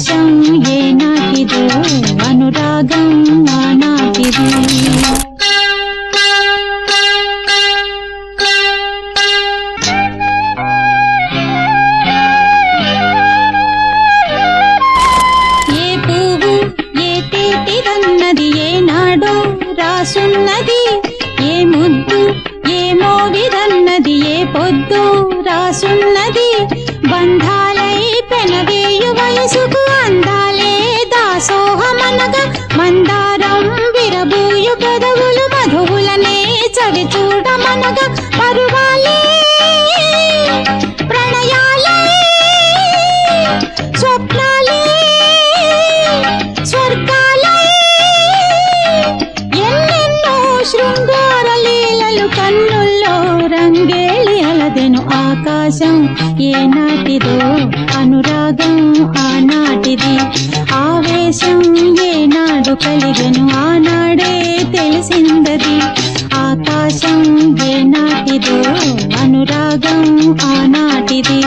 ఆకాశం ఏనాటిదో అనురాగం ఆనాటిది. ఏ పువ్వు ఏ తేటిదన్నది ఏనాడో రాసున్నది, ఏ ముద్దు ఏ మోవిదన్నది ఏ పొద్దు రాసున్నది. బంధాలై పెనవేయు వయసుకు అందాలే దాసోహమనగా, మందారం విరబూయు పెదవులు మధువులనే చవి చూడమనగా. పరువాలే ప్రణయాలే స్వప్నాలే స్వర్గాలే, ఎన్నెన్నో శృంగార లీలలు కన్నుల్లో రంగేళి అలదెను. ఆకాశం ఏనాటిదో అనురాగం ఆనాటిది. ఆవేశం ఏనాడు కలిగెను ఆనాడే తెలిసిందది. ఆకాశం ఏనాటిదో అనురాగం ఆనాటిది.